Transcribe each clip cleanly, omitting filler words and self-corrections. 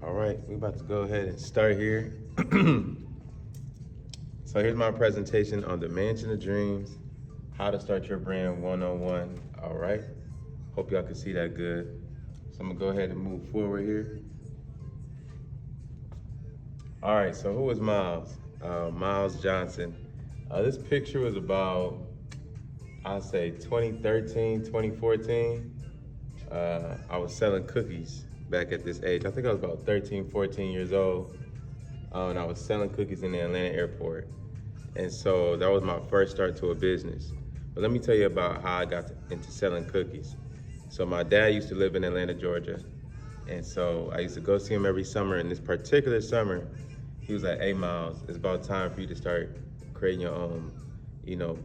All right, we're about to go ahead and start here. So here's my presentation on the Mansion of Dreams, how to start your brand one-on-one. All right, hope y'all can see that good. So I'm gonna go ahead and move forward here. All right, so who is Miles? Miles Johnson. This picture was about, I'd say 2013, 2014. I was selling cookies back at this age. I think I was about 13, 14 years old. And I was selling cookies in the Atlanta airport. And so that was my first start to a business. But let me tell you about how I got into selling cookies. So my dad used to live in Atlanta, Georgia. And so I used to go see him every summer. And this particular summer, he was like, "Hey, Miles, it's about time for you to start creating your own,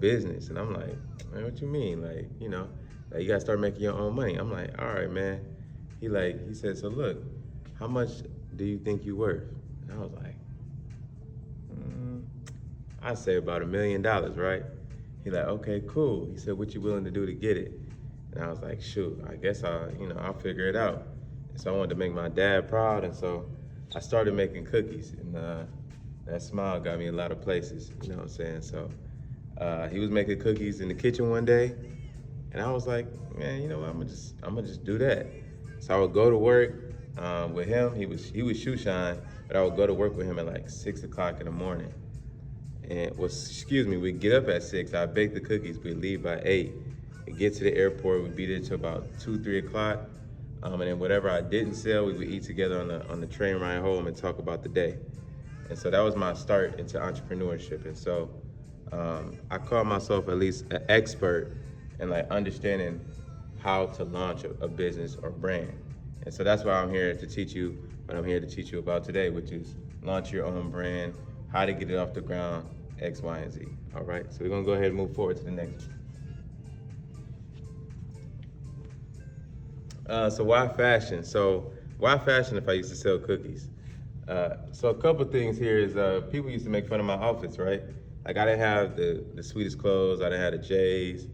business." And I'm like, "Man, what you mean? Like, like you gotta start making your own money." I'm like, "All right, man." He said, "So look, how much do you think you worth?" And I was like, I'd say about $1 million, right? He like, "Okay, cool." He said, "What you willing to do to get it?" And I was like, "Shoot, I guess I'll figure it out." And so I wanted to make my dad proud, and so I started making cookies, and that smile got me a lot of places. You know what I'm saying? So he was making cookies in the kitchen one day, and I was like, "Man, you know what? I'm gonna just do that." So I would go to work with him. He was shoe shine, but I would go to work with him at like 6 o'clock in the morning. And we'd get up at 6, I'd bake the cookies, we'd leave by 8. We'd get to the airport, we'd be there till about 2, 3 o'clock. And then whatever I didn't sell, we would eat together on the train ride home and talk about the day. And so that was my start into entrepreneurship. And so I call myself at least an expert in like understanding how to launch a business or brand. And so that's why I'm here to teach you what I'm here to teach you about today, which is launch your own brand, how to get it off the ground, X, Y, and Z. All right, so we're gonna go ahead and move forward to the next one. So why fashion? So why fashion if I used to sell cookies? So a couple things here is people used to make fun of my outfits, right? Like I didn't have the sweetest clothes, I didn't have the J's,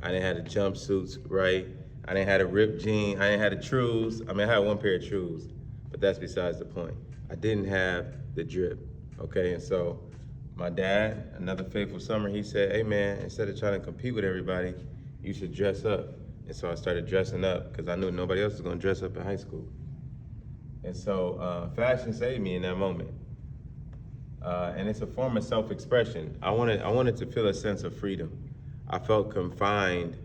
I didn't have the jumpsuits, right? I didn't have the ripped jean, I didn't have the trues. I mean, I had one pair of trues, but that's besides the point. I didn't have the drip, okay? And so my dad, another faithful summer, he said, "Hey man, instead of trying to compete with everybody, you should dress up." And so I started dressing up because I knew nobody else was gonna dress up in high school. And so fashion saved me in that moment. And it's a form of self-expression. I wanted to feel a sense of freedom. I felt confined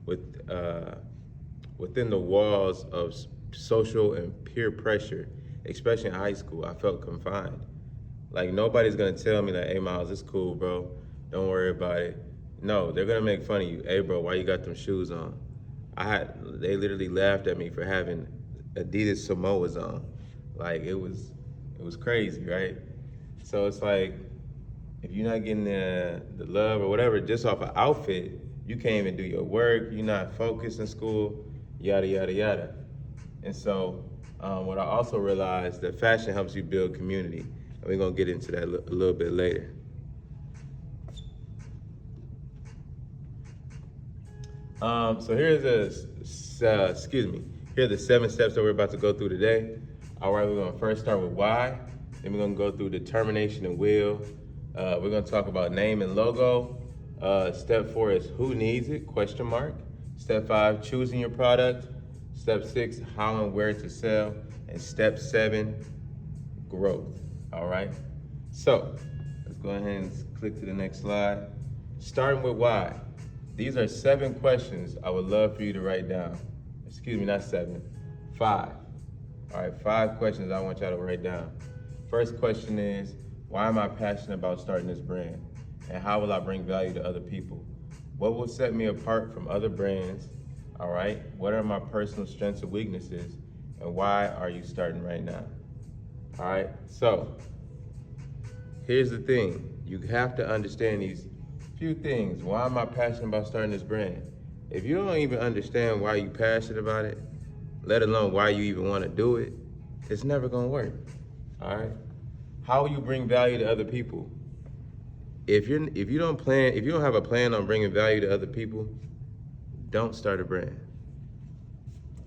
within the walls of social and peer pressure, especially in high school. I felt confined. Like nobody's gonna tell me like, "Hey Miles, it's cool, bro. Don't worry about it." No, they're gonna make fun of you. "Hey bro, why you got them shoes on?" They literally laughed at me for having Adidas Samoas on. Like it was crazy, right? So it's like, if you're not getting the love or whatever just off an outfit, you can't even do your work, you're not focused in school, yada, yada, yada. And so what I also realized that fashion helps you build community. And we're gonna get into that a little bit later. So here's here are the 7 steps that we're about to go through today. All right, we're gonna first start with why, then we're gonna go through determination and will. We're gonna talk about name and logo. Step 4 is who needs it, question mark. Step 5, choosing your product. Step 6, how and where to sell. And step 7, growth, all right? So let's go ahead and click to the next slide. Starting with why. These are 7 questions I would love for you to write down. Excuse me, not 7, 5. All right, 5 questions I want y'all to write down. First question is, why am I passionate about starting this brand? And how will I bring value to other people? What will set me apart from other brands? All right, what are my personal strengths and weaknesses? And why are you starting right now? All right, so here's the thing. You have to understand these few things. Why am I passionate about starting this brand? If you don't even understand why you're passionate about it, let alone why you even want to do it, it's never gonna work, all right? How will you bring value to other people? If you don't have a plan on bringing value to other people, don't start a brand,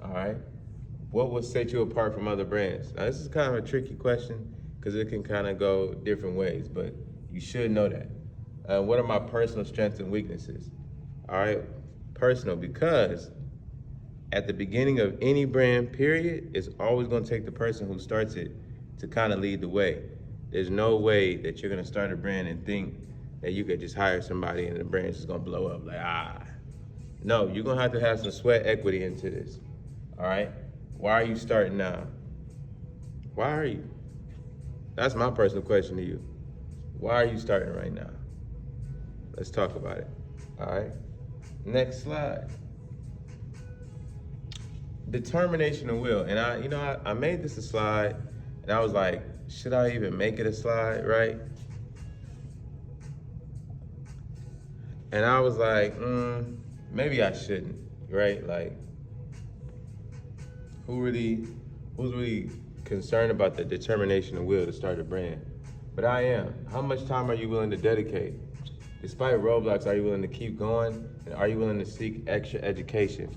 all right? what will set you apart from other brands? Now, this is kind of a tricky question because it can kind of go different ways, but you should know that. What are my personal strengths and weaknesses? All right, personal, because at the beginning of any brand, period, it's always gonna take the person who starts it to kind of lead the way. There's no way that you're gonna start a brand and think that you could just hire somebody and the brand's just gonna blow up. No, you're gonna have to have some sweat equity into this, all right? Why are you starting now? Why are you? That's my personal question to you. Why are you starting right now? Let's talk about it, all right? Next slide. Determination and will. And I made this a slide and I was like, should I even make it a slide, right? And I was like, maybe I shouldn't, right? Like, who's really concerned about the determination and will to start a brand? But I am. How much time are you willing to dedicate? Despite roadblocks, are you willing to keep going? And are you willing to seek extra education?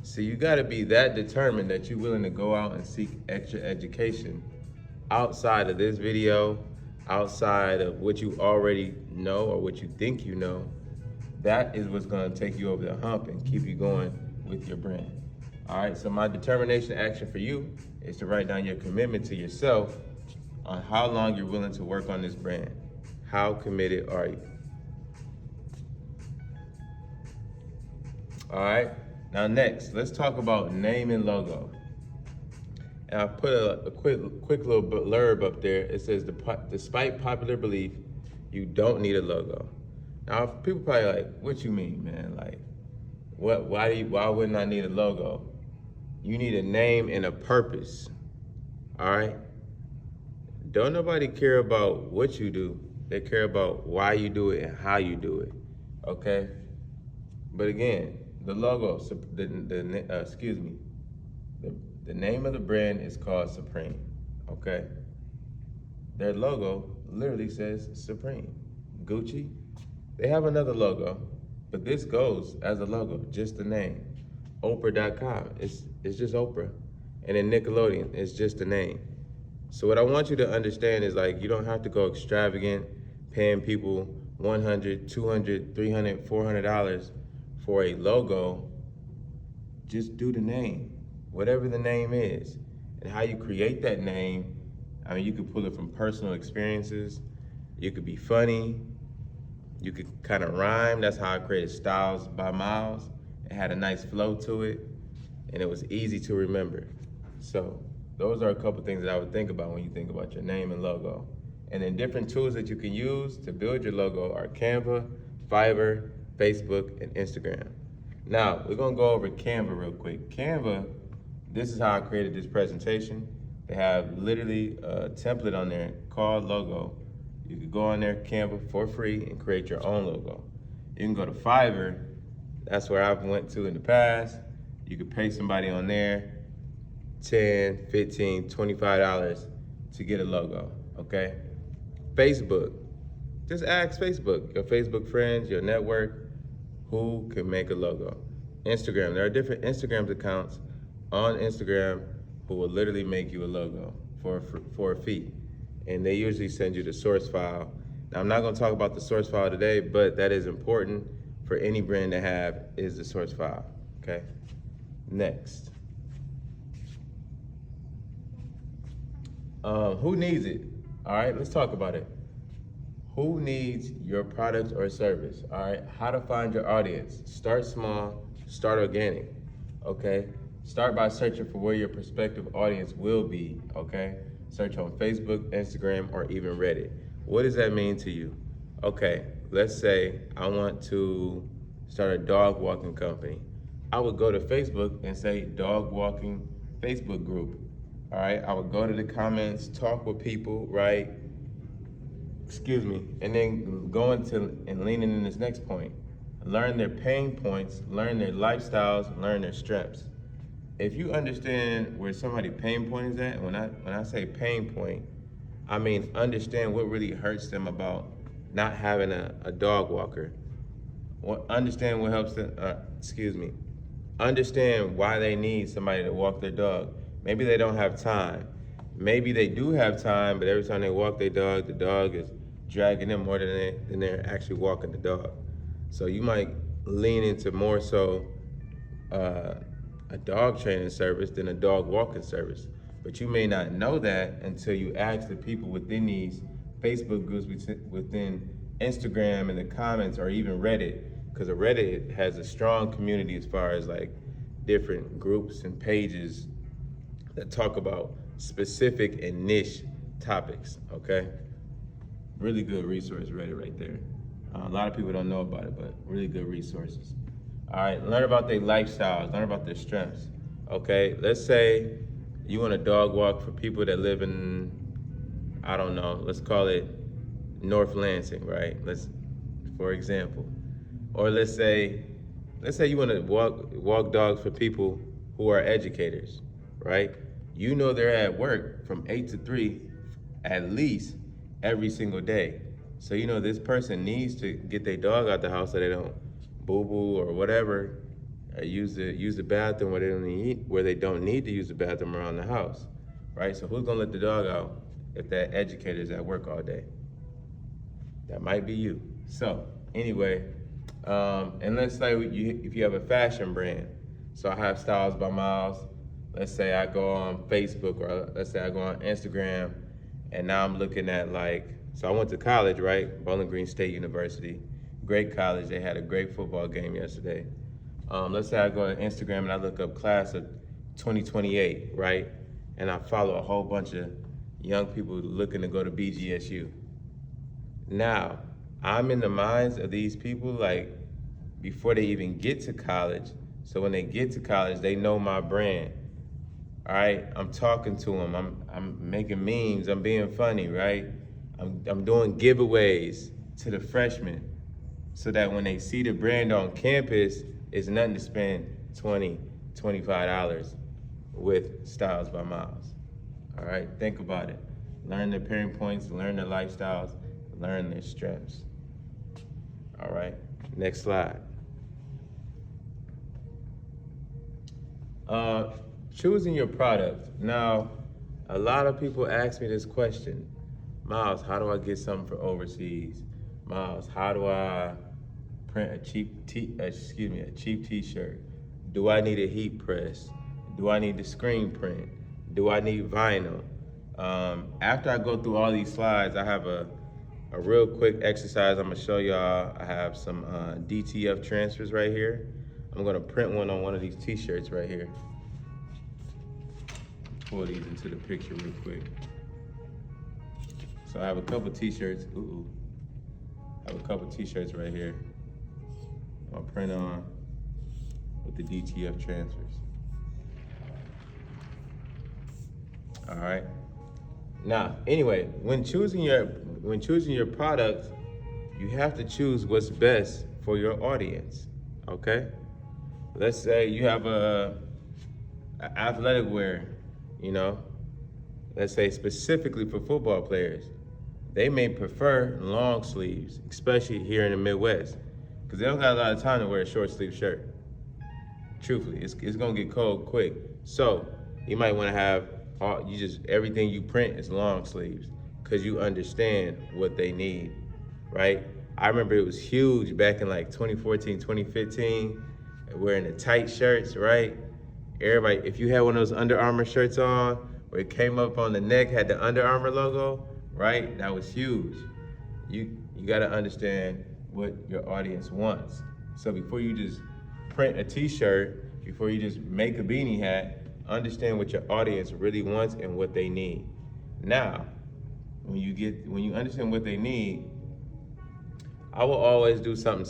So you gotta be that determined that you're willing to go out and seek extra education outside of this video, outside of what you already know or what you think you know. That is what's gonna take you over the hump and keep you going with your brand. All right, so my determination action for you is to write down your commitment to yourself on how long you're willing to work on this brand. How committed are you? All right, now next, let's talk about name and logo. And I put a quick little blurb up there. It says, despite popular belief, you don't need a logo. Now, people probably like, what you mean, man? Like, why wouldn't I need a logo? You need a name and a purpose, all right? Don't nobody care about what you do. They care about why you do it and how you do it, okay? But again, the logo, the name of the brand is called Supreme, okay? Their logo literally says Supreme. Gucci, they have another logo, but this goes as a logo, just the name. Oprah.com, it's just Oprah. And then Nickelodeon, it's just the name. So what I want you to understand is, like, you don't have to go extravagant, paying people $100, $200, $300, $400 for a logo. Just do the name, whatever the name is. And how you create that name, I mean, you could pull it from personal experiences. You could be funny. You could kind of rhyme. That's how I created Styles by Miles. It had a nice flow to it, and it was easy to remember. So those are a couple things that I would think about when you think about your name and logo. And then different tools that you can use to build your logo are Canva, Fiverr, Facebook, and Instagram. Now, we're gonna go over Canva real quick. Canva, this is how I created this presentation. They have literally a template on there called Logo. You can go on there, Canva, for free and create your own logo. You can go to Fiverr. That's where I've went to in the past. You could pay somebody on there $10, $15, $25 to get a logo, okay? Facebook, just ask Facebook, your Facebook friends, your network, who can make a logo. Instagram, there are different Instagram accounts on Instagram who will literally make you a logo for a fee. And they usually send you the source file. Now, I'm not gonna talk about the source file today, but that is important for any brand to have, is the source file, okay? Next. Who needs it? All right, let's talk about it. Who needs your product or service? All right, how to find your audience. Start small, start organic, okay? Start by searching for where your prospective audience will be, okay? Search on Facebook, Instagram, or even Reddit. What does that mean to you? Okay, let's say I want to start a dog walking company. I would go to Facebook and say dog walking Facebook group. All right, I would go to the comments, talk with people, right? And then go into and leaning in this next point. Learn their pain points, learn their lifestyles, learn their strengths. If you understand where somebody's pain point is at, when I say pain point, I mean understand what really hurts them about not having a dog walker. Understand what helps them, understand why they need somebody to walk their dog. Maybe they don't have time. Maybe they do have time, but every time they walk their dog, the dog is dragging them more than they're actually walking the dog. So you might lean into more so a dog training service than a dog walking service. But you may not know that until you ask the people within these Facebook groups, within Instagram in the comments, or even Reddit, because Reddit has a strong community as far as like different groups and pages that talk about specific and niche topics, okay? Really good resource, Reddit right there. A lot of people don't know about it, but really good resources. All right, learn about their lifestyles, learn about their strengths, okay? Let's say you want a dog walk for people that live in, I don't know, let's call it North Lansing, right? For example. Or let's say you want to walk dogs for people who are educators, right? You know they're at work from 8 to 3 at least every single day. So you know this person needs to get their dog out the house so they don't boo-boo or whatever, use the bathroom where they don't need to use the bathroom around the house, right? So who's gonna let the dog out if that educator's at work all day? That might be you. So anyway, and let's say if you have a fashion brand. So I have Styles by Miles. Let's say I go on Facebook, or let's say I go on Instagram, and now I'm looking at so I went to college, right? Bowling Green State University. Great college. They had a great football game yesterday. Let's say I go to Instagram and I look up class of 2028, right? And I follow a whole bunch of young people looking to go to BGSU. Now, I'm in the minds of these people before they even get to college. So when they get to college, they know my brand. All right, I'm talking to them. I'm making memes. I'm being funny, right? I'm doing giveaways to the freshmen, so that when they see the brand on campus, it's nothing to spend $20, $25 with Styles by Miles. All right, think about it. Learn their pain points, learn their lifestyles, learn their strengths. All right, next slide. Choosing your product. Now, a lot of people ask me this question. Miles, how do I get something for overseas? Miles, how do I print a cheap t-shirt? Do I need a heat press? Do I need the screen print? Do I need vinyl? After I go through all these slides, I have a real quick exercise I'm gonna show y'all. I have some DTF transfers right here. I'm gonna print one on one of these t-shirts right here. Pull these into the picture real quick. So I have a couple t-shirts. I have a couple t-shirts right here. I'll print on with the DTF transfers. All right. Now, anyway, when choosing your product, you have to choose what's best for your audience. Okay. Let's say you have a athletic wear, let's say specifically for football players. They may prefer long sleeves, especially here in the Midwest, because they don't got a lot of time to wear a short sleeve shirt. Truthfully, it's gonna get cold quick. So you might wanna have everything you print is long sleeves, because you understand what they need, right? I remember it was huge back in 2014, 2015, wearing the tight shirts, right? Everybody, if you had one of those Under Armour shirts on, where it came up on the neck, had the Under Armour logo, right? That was huge. You gotta understand what your audience wants. So before you just print a t-shirt, before you just make a beanie hat, understand what your audience really wants and what they need. Now, when you understand what they need, I will always do something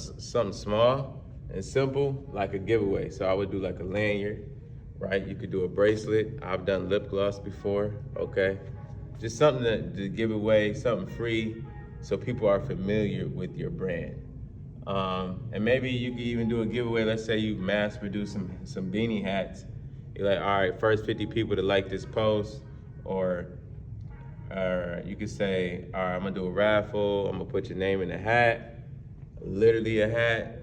small and simple, like a giveaway. So I would do like a lanyard, right? You could do a bracelet. I've done lip gloss before, okay? Just something to give away, something free, so people are familiar with your brand. And maybe you could even do a giveaway. Let's say you mass produce some beanie hats. You're like, all right, first 50 people to like this post, or you could say, all right, I'm gonna do a raffle. I'm gonna put your name in the hat, literally a hat,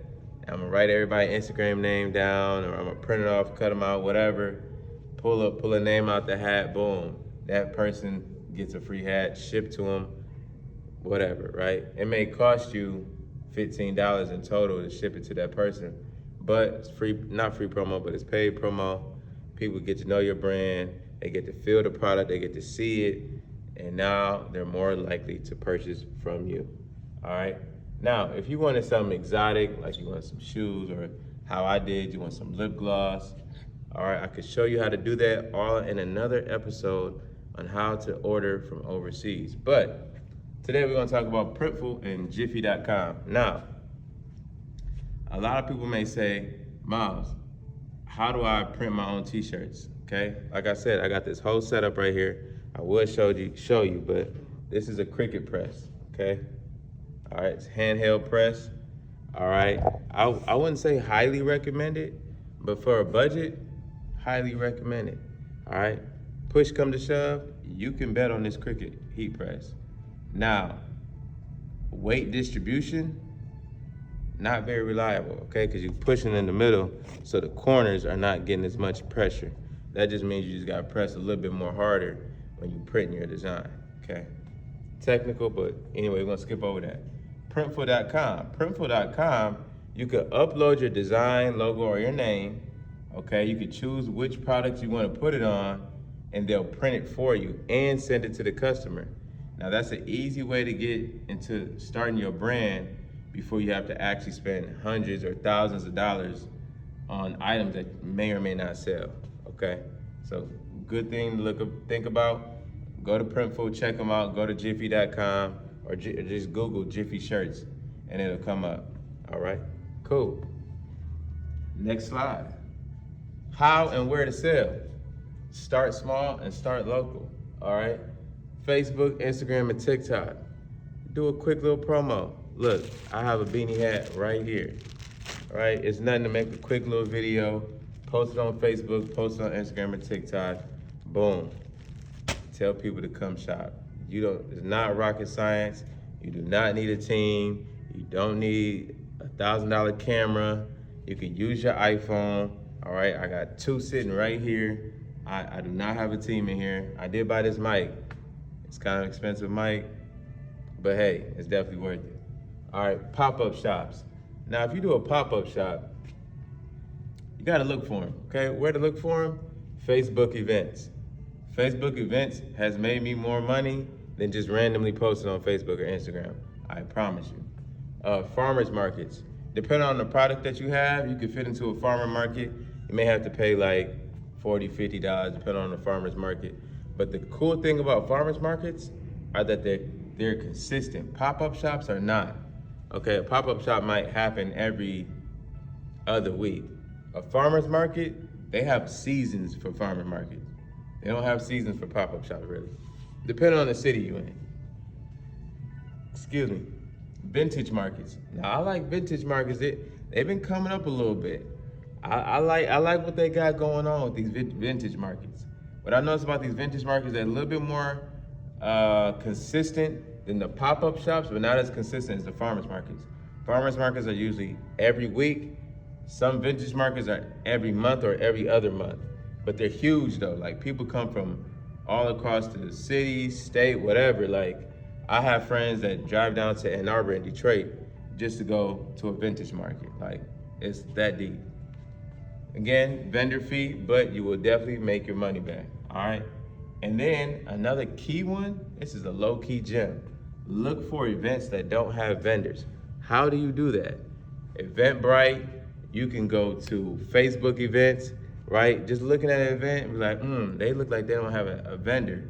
I'm gonna write everybody's Instagram name down, or I'm gonna print it off, cut them out, whatever. Pull a name out the hat, boom. That person gets a free hat, shipped to them, whatever, right? It may cost you $15 in total to ship it to that person, but it's free, not free promo, but it's paid promo. People get to know your brand, they get to feel the product, they get to see it, and now they're more likely to purchase from you, all right? Now, if you wanted something exotic, like you want some shoes, or how I did, you want some lip gloss, all right, I could show you how to do that all in another episode on how to order from overseas. But today we're gonna talk about Printful and Jiffy.com. Now, a lot of people may say, Miles, how do I print my own t-shirts? Okay, like I said, I got this whole setup right here. I would show you, but this is a Cricut press, okay? All right, it's handheld press. All right, I wouldn't say highly recommended, but for a budget, highly recommended. All right, push come to shove, you can bet on this Cricut heat press. Now, weight distribution, not very reliable, okay? Because you're pushing in the middle, so the corners are not getting as much pressure. That just means you just gotta press a little bit more harder when you print your design, okay? Technical, but anyway, we're gonna skip over that. Printful.com. Printful.com, you could upload your design, logo, or your name, okay? You could choose which products you wanna put it on, and they'll print it for you and send it to the customer. Now that's an easy way to get into starting your brand before you have to actually spend hundreds or thousands of dollars on items that may or may not sell, okay? So good thing to think about. Go to Printful, check them out, go to Jiffy.com, or just Google Jiffy shirts and it'll come up, all right? Cool. Next slide. How and where to sell. Start small and start local, all right? Facebook, Instagram, and TikTok. Do a quick little promo. Look, I have a beanie hat right here, all right? It's nothing to make a quick little video, post it on Facebook, post it on Instagram and TikTok, boom. Tell people to come shop. It's not rocket science. You do not need a team. You don't need $1,000 camera. You can use your iPhone, all right? I got two sitting right here. I do not have a team in here. I did buy this mic. It's kind of expensive mic, but hey, it's definitely worth it. All right, pop-up shops. Now, if you do a pop-up shop, you gotta look for them, okay? Where to look for them? Facebook events. Facebook events has made me more money than just randomly posting on Facebook or Instagram. I promise you. Farmers markets. Depending on the product that you have, you can fit into a farmer market. You may have to pay like $40, $50, depending on the farmer's market. But the cool thing about farmers markets are that they're consistent. Pop-up shops are not. Okay, a pop-up shop might happen every other week. A farmer's market, they have seasons for farmer markets. They don't have seasons for pop-up shops, really. Depending on the city you're in. Excuse me. Vintage markets. Now, I like vintage markets. They've been coming up a little bit. I like what they got going on with these vintage markets. What I noticed about these vintage markets, they're a little bit more consistent than the pop-up shops, but not as consistent as the farmers markets. Farmers markets are usually every week. Some vintage markets are every month or every other month, but they're huge though. Like people come from all across the city, state, whatever. Like I have friends that drive down to Ann Arbor and Detroit just to go to a vintage market. Like it's that deep. Again, vendor fee, but you will definitely make your money back, all right? And then another key one, this is a low-key gem. Look for events that don't have vendors. How do you do that? Eventbrite, you can go to Facebook events, right? Just looking at an event, be like, they look like they don't have a vendor.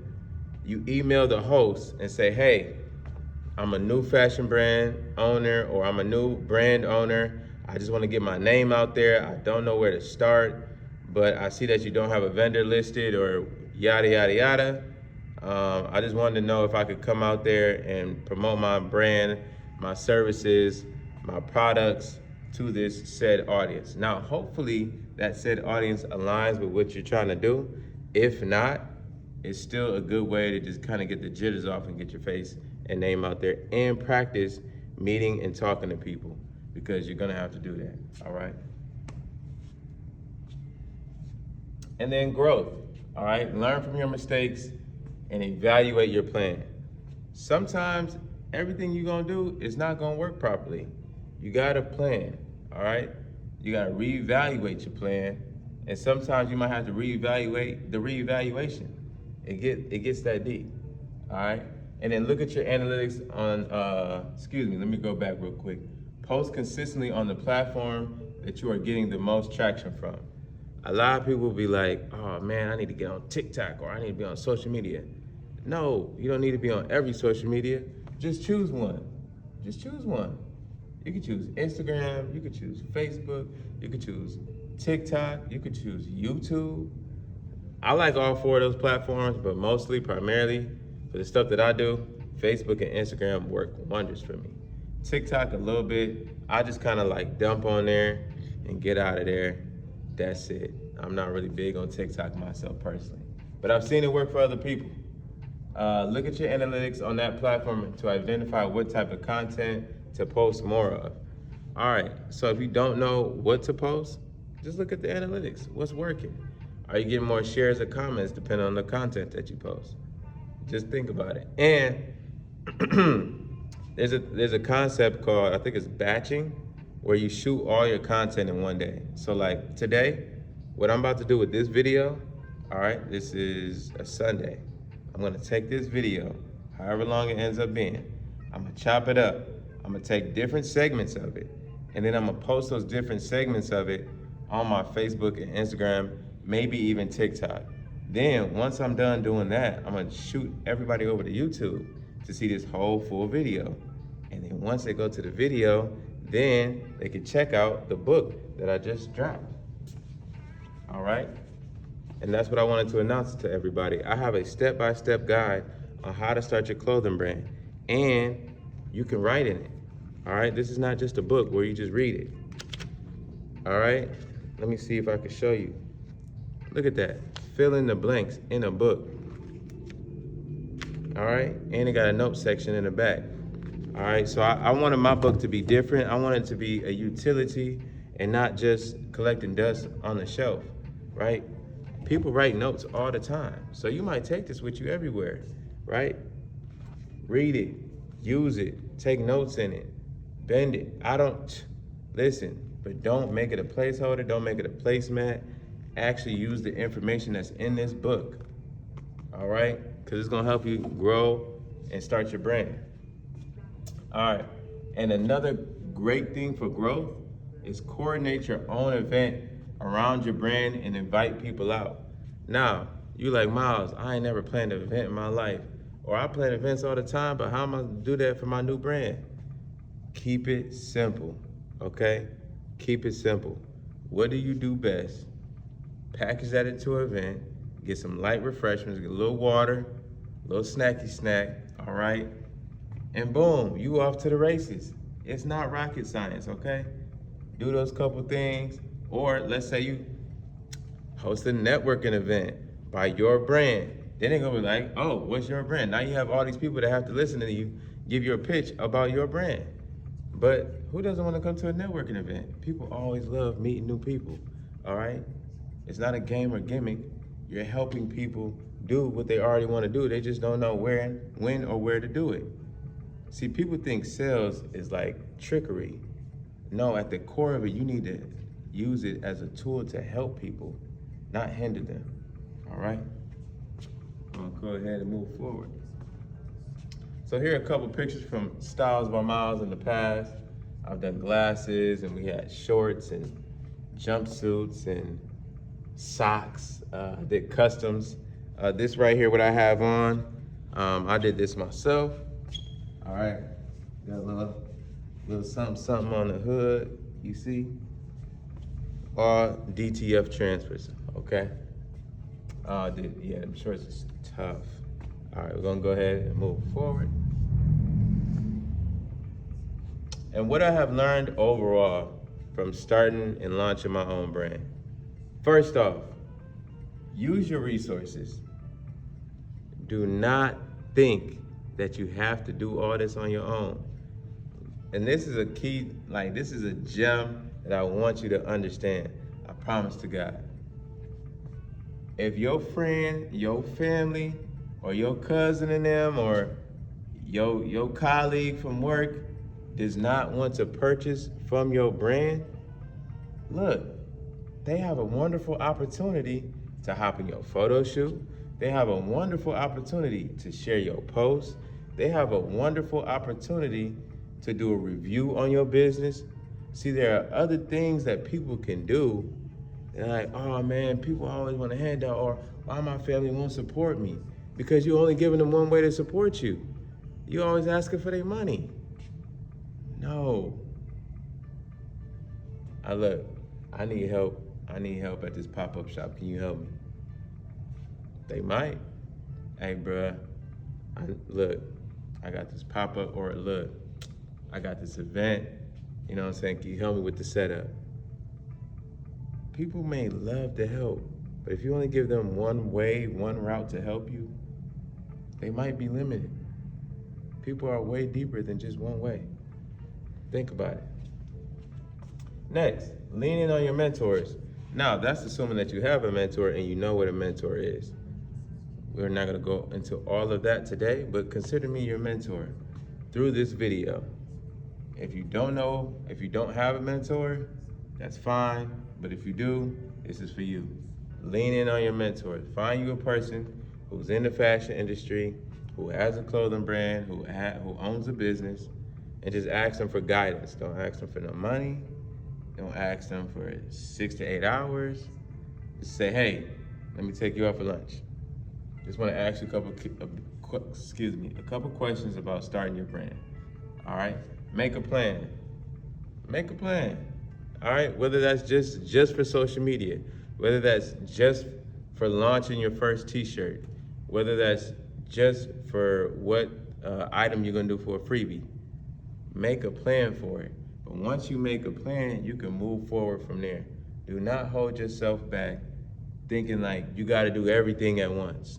You email the host and say, hey, I'm a new fashion brand owner, or I'm a new brand owner. I just want to get my name out there. I don't know where to start, but I see that you don't have a vendor listed or yada, yada, yada. I just wanted to know if I could come out there and promote my brand, my services, my products to this said audience. Now, hopefully that said audience aligns with what you're trying to do. If not, it's still a good way to just kind of get the jitters off and get your face and name out there and practice meeting and talking to people. because you're gonna have to do that, all right? And then growth, all right? Learn from your mistakes and evaluate your plan. Sometimes everything you're gonna do is not gonna work properly. You gotta plan, all right? You gotta reevaluate your plan, and sometimes you might have to reevaluate the reevaluation. It gets that deep, all right? And then look at your analytics on, let me go back real quick. Post consistently on the platform that you are getting the most traction from. A lot of people will be like, oh man, I need to get on TikTok or I need to be on social media. No, you don't need to be on every social media. Just choose one. Just choose one. You could choose Instagram, you could choose Facebook, you could choose TikTok, you could choose YouTube. I like all four of those platforms, but primarily, for the stuff that I do, Facebook and Instagram work wonders for me. TikTok a little bit, I just kind of like dump on there and get out of there. That's it. I'm not really big on TikTok myself personally, but I've seen it work for other people. Look at your analytics on that platform to identify what type of content to post more of. All right, so if you don't know what to post, just look at the analytics. What's working? Are you getting more shares or comments depending on the content that you post? Just think about it. And there's a concept called, I think it's batching, where you shoot all your content in one day. So like today, what I'm about to do with this video, all right, this is a Sunday. I'm gonna take this video, however long it ends up being, I'm gonna chop it up. I'm gonna take different segments of it, and then I'm gonna post those different segments of it on my Facebook and Instagram, maybe even TikTok. Then once I'm done doing that, I'm gonna shoot everybody over to YouTube to see this whole full video. And then once they go to the video, then they can check out the book that I just dropped. All right? And that's what I wanted to announce to everybody. I have a step-by-step guide on how to start your clothing brand, and you can write in it. All right? This is not just a book where you just read it. All right? Let me see if I can show you. Look at that. Fill in the blanks in a book. All right? And it got a note section in the back. All right? So I wanted my book to be different. I wanted it to be a utility and not just collecting dust on the shelf, right? People write notes all the time. So you might take this with you everywhere, right? Read it, use it, take notes in it, bend it. Listen, but don't make it a placeholder, don't make it a placemat. Actually use the information that's in this book, all right? Because it's gonna help you grow and start your brand. All right, and another great thing for growth is coordinate your own event around your brand and invite people out. Now, you like, Miles, I ain't never planned an event in my life, or I plan events all the time, but how am I gonna do that for my new brand? Keep it simple, okay? Keep it simple. What do you do best? Package that into an event, get some light refreshments, get a little water, a little snacky snack, all right? And boom, you off to the races. It's not rocket science, okay? Do those couple things, or let's say you host a networking event by your brand. Then they're gonna be like, oh, what's your brand? Now you have all these people that have to listen to you, give you a pitch about your brand. But who doesn't wanna come to a networking event? People always love meeting new people, all right? It's not a game or gimmick. You're helping people do what they already wanna do. They just don't know where, when, or where to do it. See, people think sales is like trickery. No, at the core of it, you need to use it as a tool to help people, not hinder them, all right? I'm gonna go ahead and move forward. So here are a couple pictures from Styles by Miles in the past. I've done glasses, and we had shorts and jumpsuits and socks. I did customs. This right here, what I have on, I did this myself. All right, got a little something on the hood, you see? All DTF transfers, okay? Yeah, them shorts is tough. All right, we're gonna go ahead and move forward. And what I have learned overall from starting and launching my own brand. First off, use your resources. Do not think that you have to do all this on your own. And this is a key, like this is a gem that I want you to understand. I promise to God. If your friend, your family, or your cousin and them, or your colleague from work does not want to purchase from your brand, look, they have a wonderful opportunity to hop in your photo shoot. They have a wonderful opportunity to share your post. They have a wonderful opportunity to do a review on your business. See, there are other things that people can do. They're like, oh man, people always want a handout, or why my family won't support me? Because you're only giving them one way to support you. You always asking for their money. No. Look, I need help. I need help at this pop-up shop. Can you help me? They might. Hey, bruh, look, I got this pop-up, or look, I got this event. You know what I'm saying? Can you help me with the setup? People may love to help, but if you only give them one way, one route to help you, they might be limited. People are way deeper than just one way. Think about it. Next, lean in on your mentors. Now, that's assuming that you have a mentor and you know what a mentor is. We're not gonna go into all of that today, but consider me your mentor through this video. If you don't know, if you don't have a mentor, that's fine. But if you do, this is for you. Lean in on your mentor. Find you a person who's in the fashion industry, who has a clothing brand, who owns a business, and just ask them for guidance. Don't ask them for no money. Don't ask them for 6 to 8 hours. Just say, hey, let me take you out for lunch. Just want to ask you a couple questions about starting your brand. All right? Make a plan. Make a plan. All right? Whether that's just for social media, whether that's just for launching your first t-shirt, whether that's just for what item you're going to do for a freebie. Make a plan for it. But once you make a plan, you can move forward from there. Do not hold yourself back thinking like you got to do everything at once.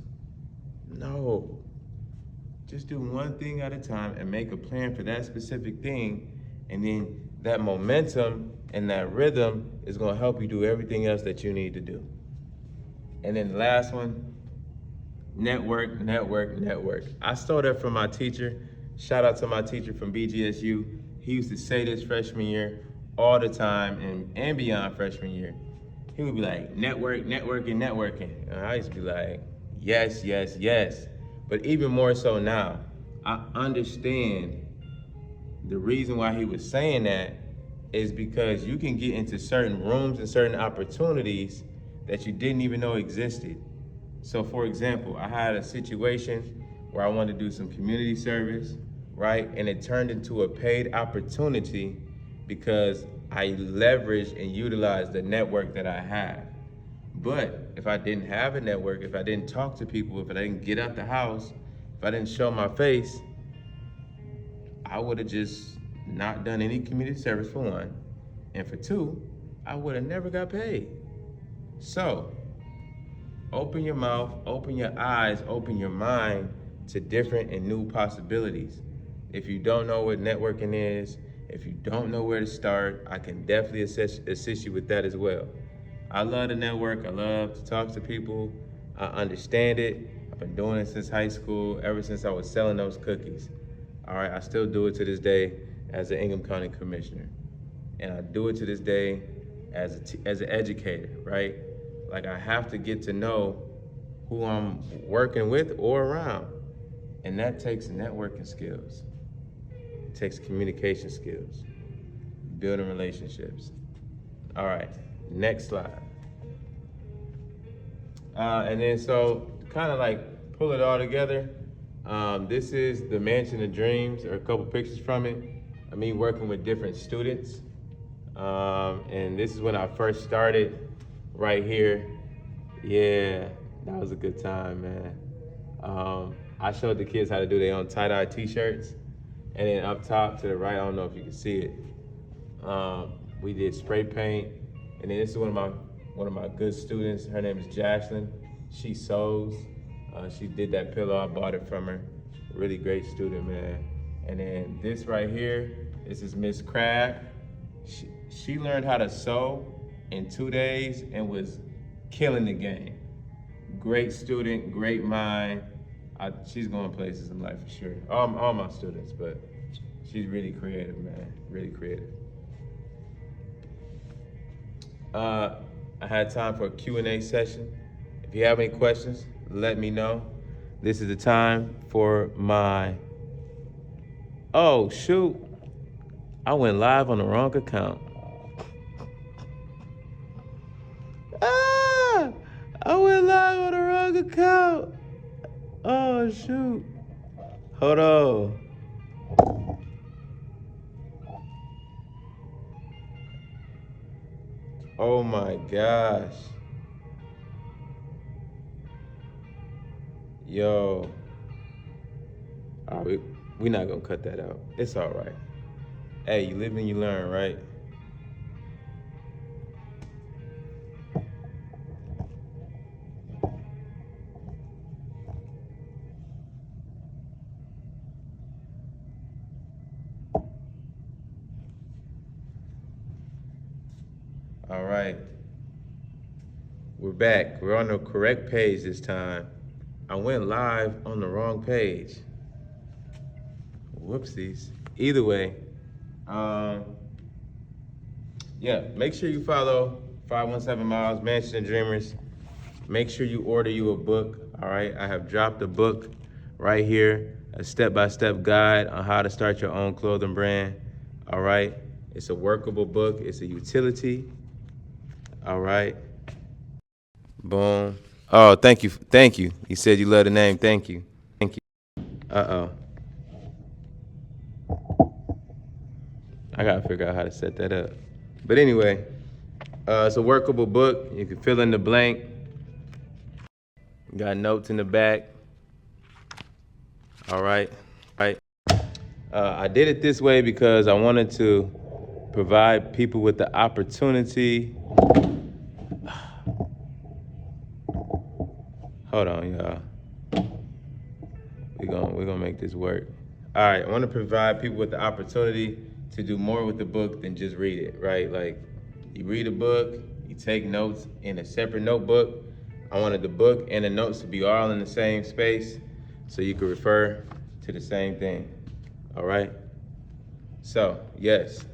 No. Just do one thing at a time and make a plan for that specific thing. And then that momentum and that rhythm is going to help you do everything else that you need to do. And then the last one, network, network, network. I stole that from my teacher. Shout out to my teacher from BGSU. He used to say this freshman year all the time and beyond freshman year. He would be like, network, networking, networking. And I used to be like, yes, yes, yes. But even more so now, I understand the reason why he was saying that is because you can get into certain rooms and certain opportunities that you didn't even know existed. So for example, I had a situation where I wanted to do some community service, right? And it turned into a paid opportunity because I leveraged and utilized the network that I have. But if I didn't have a network, if I didn't talk to people, if I didn't get out the house, if I didn't show my face, I would have just not done any community service for one. And for two, I would have never got paid. So, open your mouth, open your eyes, open your mind to different and new possibilities. If you don't know what networking is, if you don't know where to start, I can definitely assist you with that as well. I love to network, I love to talk to people, I understand it. I've been doing it since high school, ever since I was selling those cookies. All right, I still do it to this day as an Ingham County Commissioner. And I do it to this day as an educator, right? Like I have to get to know who I'm working with or around. And that takes networking skills. It takes communication skills, building relationships. All right, next slide. And then so kind of like pull it all together. This is the Mansion of Dreams, or a couple pictures from it. I mean, working with different students. And this is when I first started right here. Yeah, that was a good time, man. I showed the kids how to do their own tie-dye t-shirts. And then up top to the right, I don't know if you can see it, we did spray paint. And then this is one of my good students. Her name is Jashlyn. She sews. She did that pillow. I bought it from her. Really great student, man. And then this right here This is Miss Crab. She learned how to sew in 2 days and was killing the game. Great student, great mind. She's going places in life for sure. All my students, but she's really creative, man. Really creative. I had time for a Q&A session. If you have any questions, let me know. This is the time for my... Oh, shoot. I went live on the wrong account. I went live on the wrong account. Oh, shoot. Hold on. Oh my gosh. Yo. All right, we're not gonna cut that out. It's all right. Hey, you live and you learn, right? All right. We're back. We're on the correct page this time. I went live on the wrong page. Whoopsies. Either way, yeah, make sure you follow 517 Miles, Mansion of Dreamers. Make sure you order you a book, all right? I have dropped a book right here, a step-by-step guide on how to start your own clothing brand, all right? It's a workable book. It's a utility, all right? Boom. Oh, thank you. Thank you. You said you love the name. Thank you. Thank you. Uh-oh. I gotta figure out how to set that up. But anyway, it's a workable book. You can fill in the blank. Got notes in the back. All right. I did it this way because I wanted to provide people with the opportunity. Hold on, y'all. We're gonna make this work. All right, I want to provide people with the opportunity to do more with the book than just read it, right? Like, you read a book, you take notes in a separate notebook. I wanted the book and the notes to be all in the same space so you could refer to the same thing, all right? So, yes,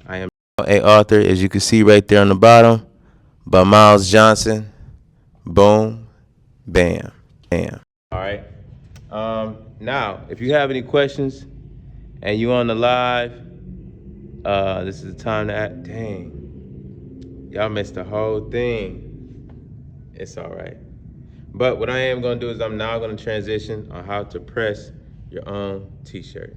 I am a author, as you can see right there on the bottom, by Miles Johnson. Boom, bam, bam. All right. Now, if you have any questions and you on the live, this is the time to act. Dang, y'all missed the whole thing. It's all right. But what I am gonna do is I'm now gonna transition on how to press your own t-shirt.